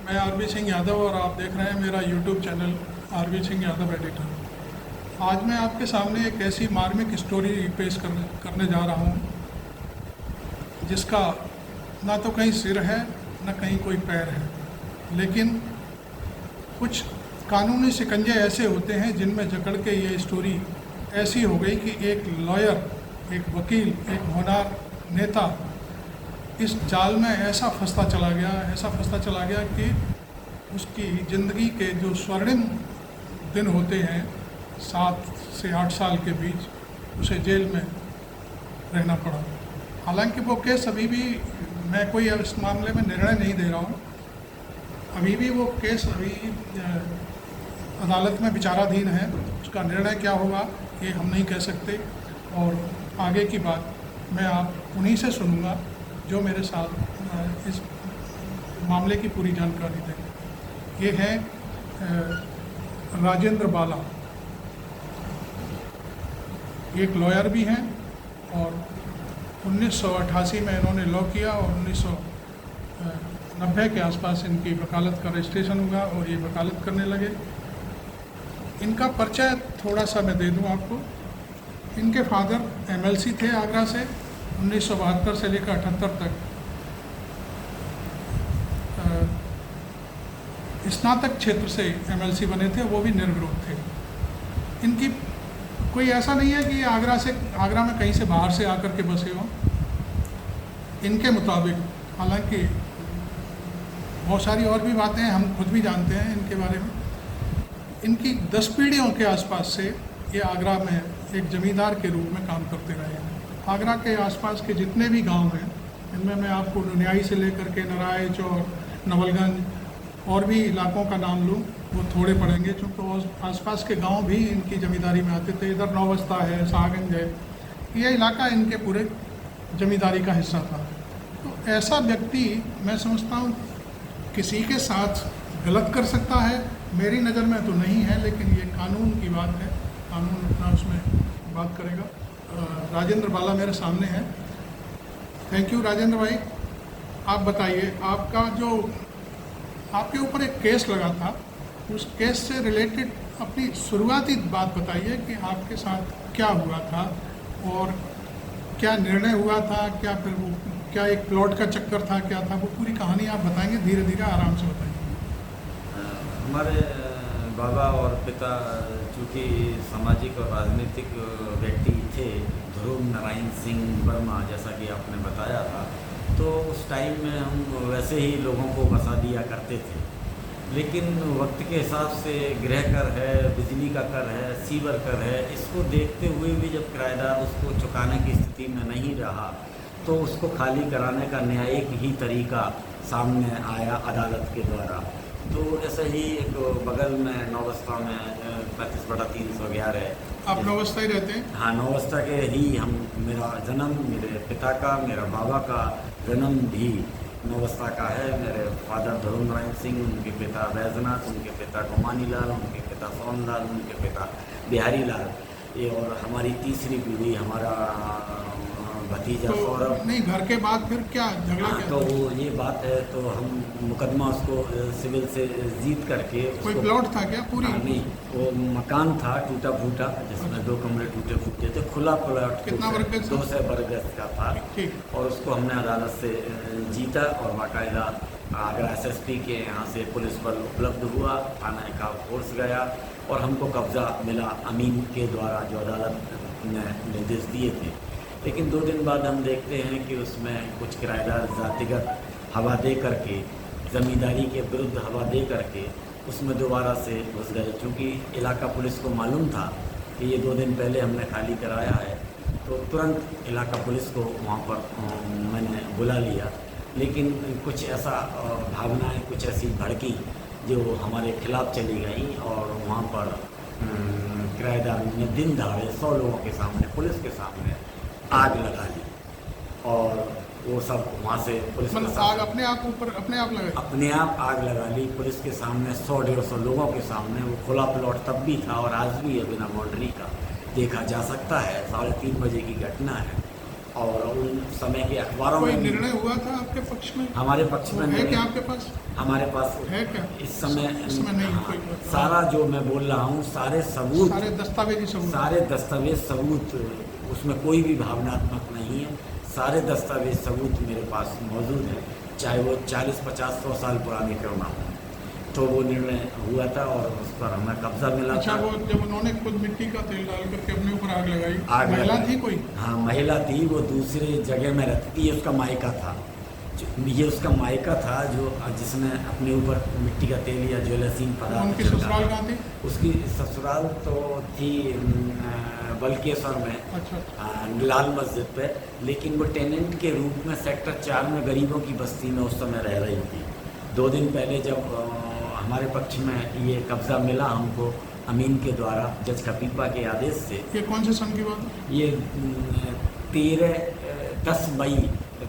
मैं आरबी सिंह यादव और आप देख रहे हैं मेरा YouTube channel RB Singh Yadav editor. आज मैं आपके सामने एक ऐसी मार्मिक स्टोरी पेश करने जा रहा हूँ जिसका ना तो कहीं सिर है न कहीं कोई पैर है, लेकिन कुछ कानूनी शिकंजे ऐसे होते हैं जिनमें जकड़ के ये स्टोरी ऐसी हो गई कि एक लॉयर, एक वकील, एक होनहार नेता इस जाल में ऐसा फंसता चला गया कि उसकी ज़िंदगी के जो स्वर्णिम दिन होते हैं 7 से 8 साल के बीच, उसे जेल में रहना पड़ा। हालांकि वो केस अभी भी, मैं कोई इस मामले में निर्णय नहीं दे रहा हूँ, अभी भी वो केस अदालत में विचाराधीन है। उसका निर्णय क्या होगा ये हम नहीं कह सकते, और आगे की बात मैं आप उन्हीं से सुनूंगा जो मेरे साथ इस मामले की पूरी जानकारी देंगे। ये है राजेंद्र बाला, एक लॉयर भी हैं और 1988 में इन्होंने लॉ किया और 1990 के आसपास इनकी वकालत का रजिस्ट्रेशन हुआ और ये वकालत करने लगे। इनका परिचय थोड़ा सा मैं दे दूं आपको। इनके फादर एमएलसी थे आगरा से, 1972 से लेकर 78 तक स्नातक क्षेत्र से एमएलसी बने थे, वो भी निर्विरोध थे। इनकी कोई ऐसा नहीं है कि आगरा में कहीं से बाहर से आकर के बसे हों। इनके मुताबिक, हालांकि बहुत सारी और भी बातें हम खुद भी जानते हैं इनके बारे में, इनकी 10 पीढ़ियों के आसपास से ये आगरा में एक जमींदार के रूप में काम करते रहे हैं। आगरा के आसपास के जितने भी गांव हैं, इनमें मैं आपको नुनियाई से लेकर के नराय, चौर, नवलगंज और भी इलाकों का नाम लूँ वो थोड़े पड़ेंगे, क्योंकि आसपास के गांव भी इनकी ज़मींदारी में आते थे। इधर नौबस्ता है, शाहगंज है, ये इलाका इनके पूरे ज़मींदारी का हिस्सा था। तो ऐसा व्यक्ति, मैं समझता हूँ, किसी के साथ गलत कर सकता है, मेरी नज़र में तो नहीं है, लेकिन ये कानून की बात है, कानून अपना उसमें बात करेगा। राजेंद्र बाला मेरे सामने है। थैंक यू राजेंद्र भाई। आप बताइए, आपके ऊपर एक केस लगा था, उस केस से रिलेटेड अपनी शुरुआती बात बताइए कि आपके साथ क्या हुआ था और क्या निर्णय हुआ था, क्या एक प्लॉट का चक्कर था, क्या था, वो पूरी कहानी आप बताएंगे, धीरे धीरे आराम से बताइए। हमारे बाबा और पिता चूँकि सामाजिक और राजनीतिक व्यक्ति थे, ध्रुव नारायण सिंह वर्मा, जैसा कि आपने बताया था, तो उस टाइम में हम वैसे ही लोगों को बसा दिया करते थे। लेकिन वक्त के हिसाब से गृह कर है, बिजली का कर है, सीवर कर है, इसको देखते हुए भी जब किराएदार उसको चुकाने की स्थिति में नहीं रहा तो उसको खाली कराने का न्यायिक ही तरीका सामने आया अदालत के द्वारा। तो ऐसे ही एक बगल में नौबस्ता में 35/311। आप नौबस्ता ही रहते हैं? हाँ, नौबस्ता के ही हम, मेरा जन्म, मेरे पिता का, मेरा बाबा का जन्म भी नौबस्ता का है। मेरे फादर ध्रुव नारायण सिंह, उनके पिता बैजनाथ, उनके पिता गुमानी लाल, उनके पिता सोनलाल, उनके पिता बिहारी लाल, ये, और हमारी तीसरी पीढ़ी हमारा भतीजा सौरभ। तो नहीं, घर के बाद फिर क्या झगड़ा क्या? तो ये बात है, तो हम मुकदमा उसको सिविल से जीत करके, कोई प्लॉट था क्या पूरी? नहीं, वो मकान था टूटा फूटा, जिसमें 2 कमरे टूटे फूटे थे, खुला प्लॉट। कितना वर्ग गज? 200 वर्ग गज का था। और उसको हमने अदालत से जीता और बाकायदा आगरा SSP के यहाँ से पुलिस बल उपलब्ध हुआ, थाना का फोर्स गया और हमको कब्जा मिला अमीन के द्वारा, जो अदालत ने निर्देश दिए थे। लेकिन 2 दिन बाद हम देखते हैं कि उसमें कुछ किराएदार जातिगत हवा दे करके, ज़मींदारी के विरुद्ध हवा दे करके उसमें दोबारा से घुस गए। चूँकि इलाका पुलिस को मालूम था कि ये 2 दिन पहले हमने खाली कराया है, तो तुरंत इलाका पुलिस को वहाँ पर मैंने बुला लिया। लेकिन कुछ ऐसा भावनाएं कुछ ऐसी भड़की जो हमारे खिलाफ चली गई और वहाँ पर किराएदार ने दिन दहाड़े 100 लोगों के सामने, पुलिस के सामने आग लगा ली। और वो सब वहाँ से पुलिस, मतलब आग अपने आप लगा? अपने आप आग लगा ली पुलिस के सामने, 100-150 लोगों के सामने। वो खुला प्लॉट तब भी था और आज भी है, बिना बाउंड्री का देखा जा सकता है। 3:30 बजे की घटना है। और उन समय के अखबारों कोई में भी निर्णय हुआ था आपके पक्ष में? हमारे पक्ष में है निर्णय- क्या आपके पास? हमारे पास है क्या? इस समय नहीं हाँ, कोई बात। सारा जो मैं बोल रहा हूँ सारे सबूत, सारे दस्तावेजी सबूत? सारे दस्तावेज सबूत, उसमें कोई भी भावनात्मक नहीं है। सारे दस्तावेज सबूत मेरे पास मौजूद है, चाहे वो 40, 50, 100 साल पुराने क्यों ना हो। तो वो निर्णय हुआ था और उस पर हमें कब्जा मिला अच्छा, था। वो जब उन्होंने खुद मिट्टी का तेल डाल करके अपने ऊपर आग लगाई, आग महिला लगाई। थी कोई? हाँ, महिला थी, वो दूसरे जगह में रहती थी, ये उसका मायका था। ये उसका मायका था जो जिसने अपने ऊपर मिट्टी का तेल या ज्वेलसीन पदार्थ उनकी छिड़का ससुराल था। कहाँ थी? उसकी ससुराल तो थी बल्केश्वर में, अच्छा। लाल मस्जिद पे, लेकिन वो टेनेंट के रूप में सेक्टर 4 में गरीबों की बस्ती में उस समय रह रही थी। 2 दिन पहले जब हमारे पक्ष में ये कब्ज़ा मिला हमको अमीन के द्वारा जज खपीपा के आदेश से, ये कौन से सन की बात है? ये 10 मई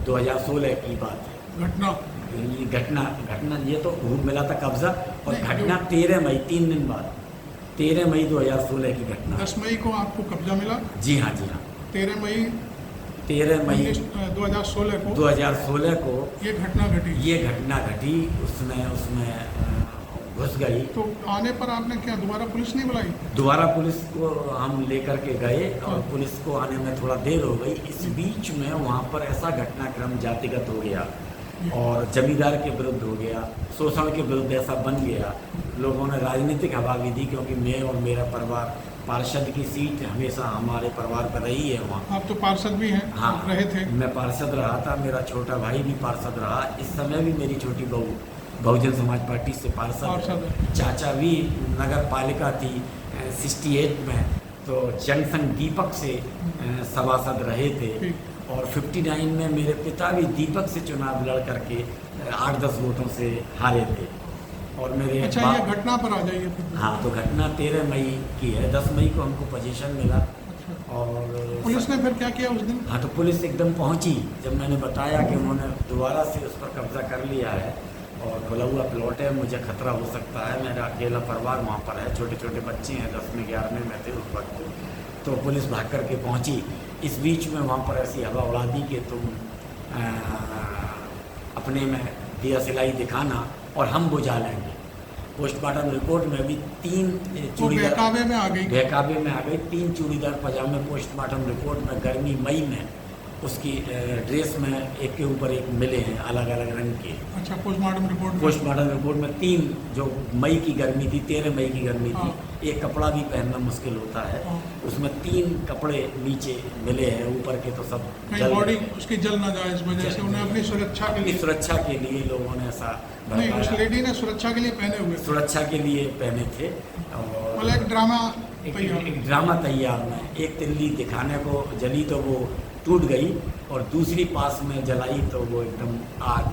2016 की बात है। घटना? ये घटना ये तो मिला था कब्जा, और नहीं, घटना 13 मई, 3 दिन बाद, 13 मई 2016 की घटना। 10 मई को आपको कब्जा मिला? जी हाँ, जी हाँ। 13 मई 2016 को 2016 को ये घटना घटी? ये घटना घटी। उसमें घुस गई। तो आने पर आपने क्या दोबारा पुलिस नहीं बुलाई? दोबारा पुलिस को हम लेकर के गए और पुलिस को आने में थोड़ा देर हो गई। इस बीच में वहाँ पर ऐसा घटनाक्रम जातिगत हो गया और जमींदार के विरुद्ध हो गया, शोषण के विरुद्ध ऐसा बन गया। लोगों ने राजनीतिक हवा भी दी, क्योंकि मैं और मेरा परिवार, पार्षद की सीट हमेशा हमारे परिवार पर रही है वहाँ। आप तो पार्षद भी हैं? हाँ, रहे थे? मैं पार्षद रहा था, मेरा छोटा भाई भी पार्षद रहा। इस समय भी मेरी छोटी बहू बहुजन समाज पार्टी से पार्षद है। चाचा भी नगर पालिका थी 68 में, तो जनसंघ दीपक से सभासद रहे थे। और 59 में मेरे पिता भी दीपक से चुनाव लड़ करके 8-10 वोटों से हारे थे। और मेरे अच्छा, ये घटना पर आ जाइए फिर। हाँ, तो घटना 13 मई की है। 10 मई को हमको पोजीशन मिला। अच्छा। और पुलिस ने फिर क्या किया उस दिन? हाँ, तो पुलिस एकदम पहुंची जब मैंने बताया कि उन्होंने दोबारा से उस पर कब्जा कर लिया है और खुला हुआ प्लॉट है, मुझे खतरा हो सकता है, मेरा अकेला परिवार वहाँ पर है, छोटे छोटे बच्चे हैं, 10वीं 11वीं में थे उस वक्त। तो पुलिस भाग करके पहुँची। इस बीच में वहाँ पर ऐसी हवा उड़ा दी कि तुम अपने में दिया सिलाई दिखाना और हम बुझा लेंगे। पोस्टमार्टम रिपोर्ट में भी 3 चूड़ीदार बहकावे में आ गई। बहकावे में आ गई। 3 चूड़ीदार पजामे पोस्टमार्टम रिपोर्ट में गर्मी मई में उसकी ड्रेस में एक के ऊपर एक मिले हैं, अलग अलग रंग के। अच्छा, पोस्टमार्टम रिपोर्ट में 3 जो मई की गर्मी थी, 13 मई की गर्मी थी। हाँ। एक कपड़ा भी पहनना मुश्किल होता है। हाँ। उसमें 3 कपड़े नीचे मिले हैं, ऊपर के तो सब कहीं बॉडी उसकी जल ना जाए, इस वजह से उन्हें अपनी सुरक्षा के लिए। सुरक्षा के लिए लोगों ने ऐसा नहीं, उस लेडी ने सुरक्षा के लिए पहने हुए थे। सुरक्षा के लिए पहने थे। और मतलब एक ड्रामा एक ड्रामा तैयार में एक तिल्ली दिखाने को जली तो वो टूट गई, और दूसरी पास में जलाई तो वो एकदम आग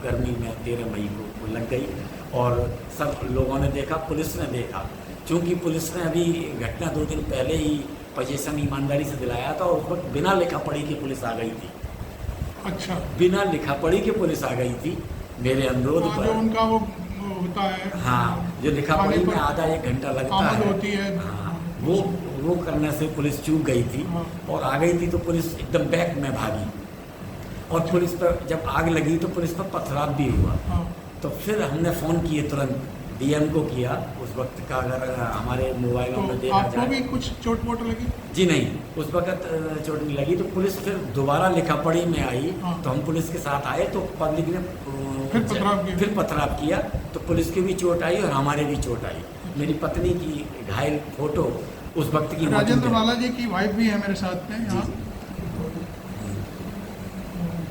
गर्मी में 13 मई को लग गई। और सब लोगों ने देखा, पुलिस ने देखा, क्योंकि पुलिस ने अभी घटना 2 दिन पहले ही पोजीशन ईमानदारी से दिलाया था और उस वक्त बिना लिखा पढ़ी की पुलिस आ गई थी। अच्छा, बिना लिखा पढ़ी की पुलिस आ गई थी मेरे अनुरोध पर। जो उनका वो होता है, हाँ, जो लिखा पढ़ी में आधा 1 घंटा लगता है होती है। हाँ, वो करने से पुलिस चूक गई थी। हाँ। और आ गई थी तो पुलिस एकदम बैक में भागी, और पुलिस पर जब आग लगी तो पुलिस पर पथराव भी हुआ। हाँ। तो फिर हमने फ़ोन किए, तुरंत डीएम को किया। उस वक्त का अगर हमारे मोबाइलों में तो देखा आपको जाए, भी कुछ चोट वोट लगी? जी नहीं, उस वक्त चोट नहीं लगी। तो पुलिस फिर दोबारा लिखा पढ़ी में आई। हाँ। तो हम पुलिस के साथ आए तो पब्लिक ने फिर पथराव किया। तो पुलिस की भी चोट आई और हमारे भी चोट आई। मेरी पत्नी की घायल फोटो उस वक्त की राजेंद्र बालाजी की वाइफ भी है मेरे साथ में यहाँ।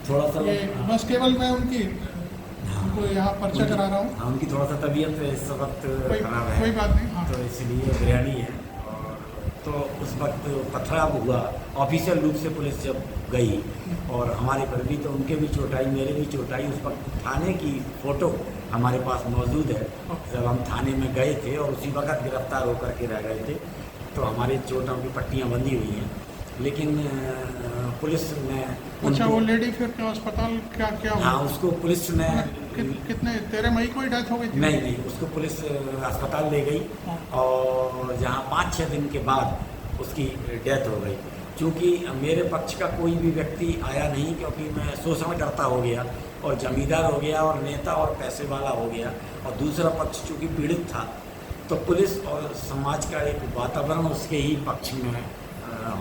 थोड़ा सा बस केवल मैं उनकी उनको यहाँ पर्चा करा रहा हूँ। हाँ, उनकी थोड़ा सा तबीयत इस वक्त खराब है, कोई बात नहीं। हाँ। तो इसलिए गृहिणी है। तो उस वक्त पथराव हुआ। ऑफिशियल रूप से पुलिस जब गई और हमारे पर भी, तो उनके भी चोट आई, मेरे भी चोट आई। उस वक्त थाने की फ़ोटो हमारे पास मौजूद है, जब हम थाने में गए थे और उसी वक्त गिरफ्तार होकर के रह गए थे। तो हमारी चोटों की पट्टियाँ बंधी हुई हैं, लेकिन पुलिस ने अच्छा, वो लेडी फिर क्या अस्पताल क्या हुआ? हाँ, उसको पुलिस ने कितने 13 मई को ही डेथ हो गई थी? नहीं, उसको पुलिस अस्पताल ले गई। हाँ। और जहाँ 5-6 दिन के बाद उसकी डेथ हो गई। चूँकि मेरे पक्ष का कोई भी व्यक्ति आया नहीं, क्योंकि मैं शोषण करता हो गया और जमींदार हो गया और नेता और पैसे वाला हो गया, और दूसरा पक्ष चूँकि पीड़ित था, तो पुलिस और समाज का एक वातावरण उसके ही पक्ष में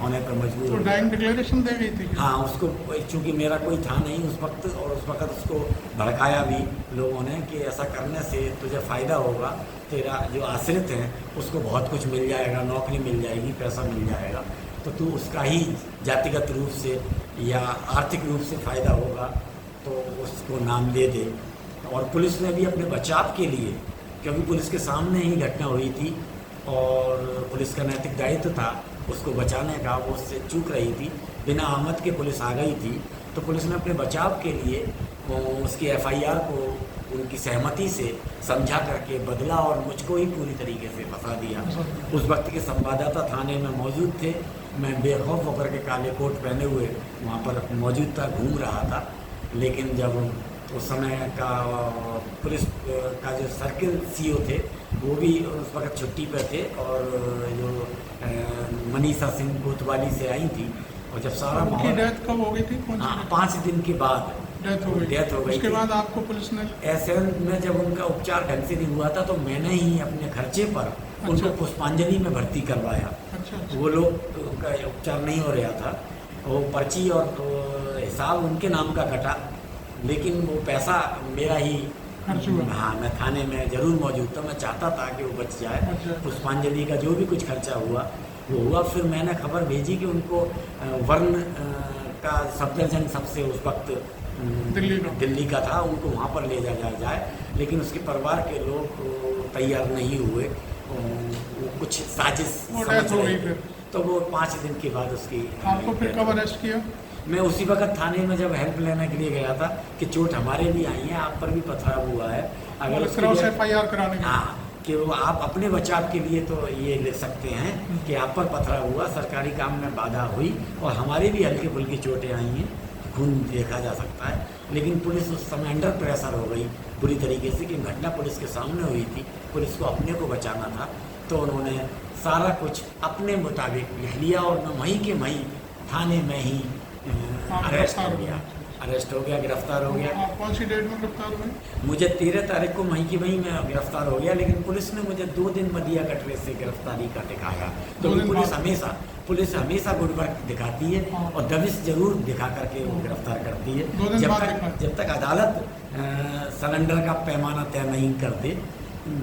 होने पर मजबूर तो हो डाइंग डिक्लेरेशन दे गई थी क्या? हाँ, उसको चूँकि मेरा कोई था नहीं उस वक्त, और उस वक्त उसको भड़काया भी लोगों ने कि ऐसा करने से तुझे फ़ायदा होगा, तेरा जो आश्रित हैं उसको बहुत कुछ मिल जाएगा, नौकरी मिल जाएगी, पैसा मिल जाएगा, तो तू उसका ही जातिगत रूप से या आर्थिक रूप से फ़ायदा होगा, तो उसको नाम ले दे। और पुलिस ने भी अपने बचाव के लिए, क्योंकि पुलिस के सामने ही घटना हुई थी और पुलिस का नैतिक दायित्व था उसको बचाने का, वो उससे चूक रही थी, बिना आमद के पुलिस आ गई थी, तो पुलिस ने अपने बचाव के लिए उसकी एफआईआर को उनकी सहमति से समझा करके बदला और मुझको ही पूरी तरीके से फंसा दिया। उस वक्त के संवाददाता थाने में मौजूद थे, मैं बेखौफ होकर के काले कोट पहने हुए वहाँ पर मौजूद था, घूम रहा था, लेकिन जब उस समय का पुलिस का जो सर्किल सीओ थे वो भी उस वक्त छुट्टी पर थे, और जो मनीषा सिंह कोतवाली से आई थी, और जब सारा उनकी डेथ कब हो गई थी? हाँ, 5 दिन के बाद डेथ हो गई। उसके बाद आपको पुलिस ने एसएन में जब उनका उपचार ढंग से नहीं हुआ था, तो मैंने ही अपने खर्चे पर उनको पुष्पांजलि में भर्ती करवाया। अच्छा। वो लोग उनका उपचार नहीं हो रहा था, वो पर्ची और हिसाब उनके नाम का कटा, लेकिन वो पैसा मेरा ही खर्च हुआ। हाँ, मैं थाने में जरूर मौजूद था, मैं चाहता था कि वो बच जाए। अच्छा। पुष्पांजलि का जो भी कुछ खर्चा हुआ वो हुआ। फिर मैंने खबर भेजी कि उनको वर्ण का सफदरजंग सबसे उस वक्त दिल्ली का था, उनको वहाँ पर ले जाया जाए, लेकिन उसके परिवार के लोग तैयार नहीं हुए, वो कुछ साजिश समझ रहे, तो वो 5 दिन के बाद उसकी। आपको फिर कब अरेस्ट किया? मैं उसी वक्त थाने में जब हेल्प लेने के लिए गया था कि चोट हमारे भी आई है, आप पर भी पथराव हुआ है, अगर उससे एफआईआर कराने के हाँ, कि वो आप अपने बचाव के लिए तो ये ले सकते हैं कि आप पर पथराव हुआ, सरकारी काम में बाधा हुई, और हमारे भी हल्की फुल्की चोटें आई हैं, खून देखा जा सकता है, लेकिन पुलिस उस समय अंडर प्रेशर हो गई बुरी तरीके से, कि घटना पुलिस के सामने हुई थी, पुलिस को अपने को बचाना था, तो उन्होंने सारा कुछ अपने मुताबिक लिख लिया, और मैं वहीं के वहीं थाने में ही अरेस्ट हो गया, गिरफ्तार हो गया। आप कौन सी डेट में गिरफ्तार हुए? मुझे 13 तारीख को वहीं की वहीं मैं गिरफ्तार हो गया, लेकिन पुलिस ने मुझे 2 दिन मदिया कटरे से गिरफ्तारी का दिखाया। तो पुलिस हमेशा गुड वर्क दिखाती है और दबिश जरूर दिखा करके वो गिरफ्तार करती है, जब तक अदालत सिलेंडर का पैमाना तय नहीं कर दे,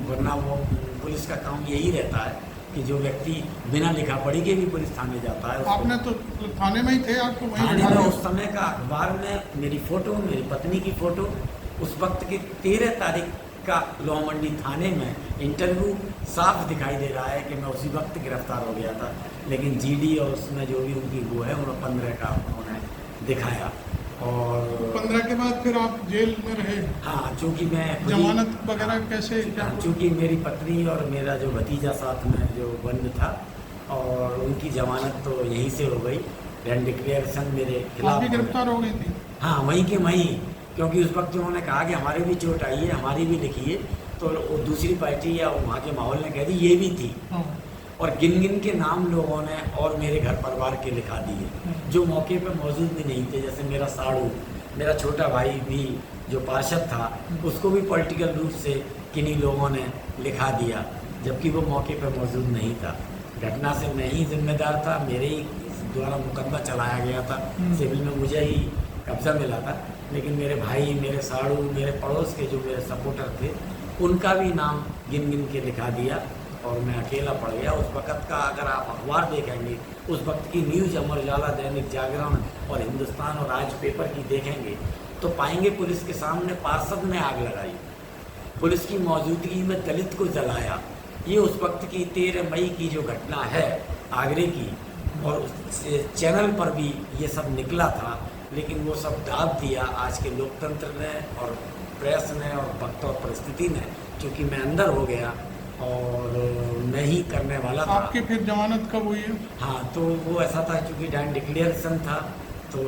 वरना वो पुलिस का काम यही रहता है कि जो व्यक्ति बिना लिखा पढ़ी के भी पुलिस थाने जाता है। आपने तो थाने में ही थे, आपको वहीं थाने में उस समय का अखबार में मेरी फ़ोटो, मेरी पत्नी की फ़ोटो, उस वक्त की 13 तारीख का लोहा मंडी थाने में इंटरव्यू साफ दिखाई दे रहा है कि मैं उसी वक्त गिरफ्तार हो गया था, लेकिन जीडी और उसमें जो भी उनकी वो है उन्होंने 15 का उन्होंने दिखाया, और 15 के बाद फिर आप जेल में रहे? हाँ, चूँकि मैं जमानत वगैरह कैसे क्या? चूँकि मेरी पत्नी और मेरा जो भतीजा साथ में जो बंद था, और उनकी जमानत तो यहीं से हो गई, रेंड डिक्लेरेशन मेरे खिलाफ। भी गिरफ्तार हो गई थी? हाँ, वहीं के वहीं, क्योंकि उस वक्त उन्होंने कहा कि हमारी भी चोट आई है, हमारी भी लिखिए, तो दूसरी पार्टी या वहाँ के माहौल ने कह दी ये भी थी, और गिन गिन के नाम लोगों ने और मेरे घर परिवार के लिखा दिए, जो मौके पे मौजूद भी नहीं थे। जैसे मेरा साड़ू, मेरा छोटा भाई भी जो पार्षद था, उसको भी पॉलिटिकल रूप से किन्हीं लोगों ने लिखा दिया, जबकि वो मौके पे मौजूद नहीं था। घटना से मैं ही जिम्मेदार था, मेरे ही द्वारा मुकदमा चलाया गया था, सिविल में मुझे ही कब्जा मिला था, लेकिन मेरे भाई, मेरे साड़ू, मेरे पड़ोस के जो मेरे सपोर्टर थे, उनका भी नाम गिन गिन के लिखा दिया, और मैं अकेला पड़ गया। उस वक़्त का अगर आप अखबार देखेंगे, उस वक्त की न्यूज़ अमर उजाला, दैनिक जागरण और हिंदुस्तान और आज पेपर की देखेंगे, तो पाएंगे पुलिस के सामने पार्षद ने आग लगाई, पुलिस की मौजूदगी में दलित को जलाया। ये उस वक्त की 13 मई की जो घटना है आगरे की, और उस चैनल पर भी ये सब निकला था, लेकिन वो सब दाब दिया आज के लोकतंत्र ने और प्रेस ने और वक्त और परिस्थिति ने, क्योंकि मैं अंदर हो गया और मैं ही करने वाला था। आपकी फिर जमानत कब हुई है? हाँ, तो वो ऐसा था, क्योंकि डाइंग डिक्लेरेशन था, तो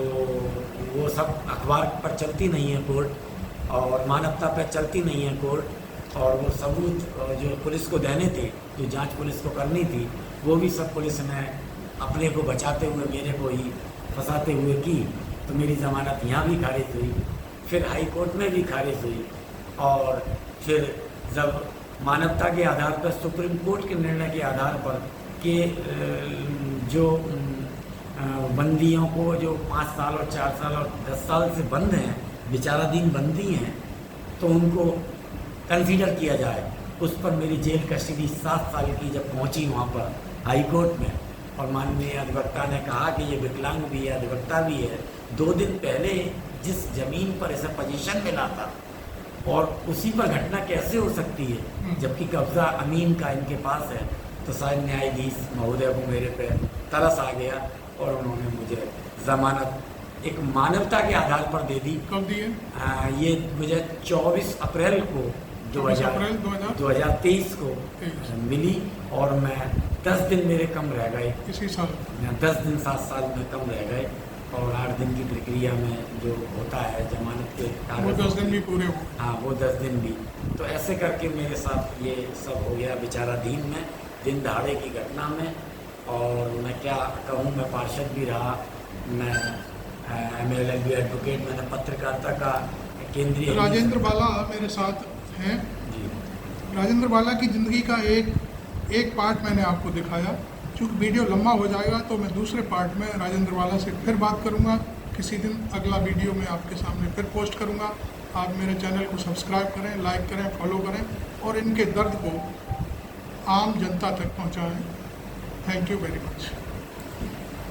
वो सब अखबार पर चलती नहीं है कोर्ट, और मानवता पर चलती नहीं है कोर्ट, और वो सबूत जो पुलिस को देने थे, जो जांच पुलिस को करनी थी, वो भी सब पुलिस ने अपने को बचाते हुए मेरे को ही फंसाते हुए की, तो मेरी ज़मानत यहाँ भी खारिज हुई, फिर हाई कोर्ट में भी खारिज हुई, और फिर जब मानवता के आधार पर सुप्रीम कोर्ट के निर्णय के आधार पर कि जो बंदियों को जो 5 साल और 4 साल और 10 साल से बंद हैं, विचाराधीन बंदी हैं, तो उनको कंसीडर किया जाए। उस पर मेरी जेल कस्टडी 7 साल की जब पहुंची वहाँ पर हाई कोर्ट में, और माननीय अधिवक्ता ने कहा कि ये विकलांग भी है, अधिवक्ता भी है, 2 दिन पहले जिस जमीन पर ऐसा पोजीशन मिला था और उसी पर घटना कैसे हो सकती है, जबकि कब्जा अमीन का इनके पास है। तो शायद न्यायाधीश महोदय को मेरे पे तरस आ गया और उन्होंने मुझे ज़मानत एक मानवता के आधार पर दे दी। कब दिए? ये मुझे 24 अप्रैल को 2023 को मिली, और मैं 10 दिन मेरे कम रह गए इसी साल, 10 दिन 7 साल में कम रह गए, और 8 दिन की प्रक्रिया में जो होता है जमानत के वो 10 दिन भी पूरे हो। हाँ, वो 10 दिन भी। तो ऐसे करके मेरे साथ ये सब हो गया विचाराधीन में, दिन दहाड़े की घटना में। और मैं क्या कहूँ, मैं पार्षद भी रहा, मैं MLLB एडवोकेट, मैंने पत्रकारिता का केंद्रीय। राजेंद्र बाला मेरे साथ हैं जी। राजेंद्र बाला की ज़िंदगी का एक पार्ट मैंने आपको दिखाया। चूँकि वीडियो लंबा हो जाएगा तो मैं दूसरे पार्ट में राजेंद्र बाला से फिर बात करूंगा। किसी दिन अगला वीडियो में आपके सामने फिर पोस्ट करूंगा। आप मेरे चैनल को सब्सक्राइब करें, लाइक करें, फॉलो करें और इनके दर्द को आम जनता तक पहुंचाएं। Thank you very much.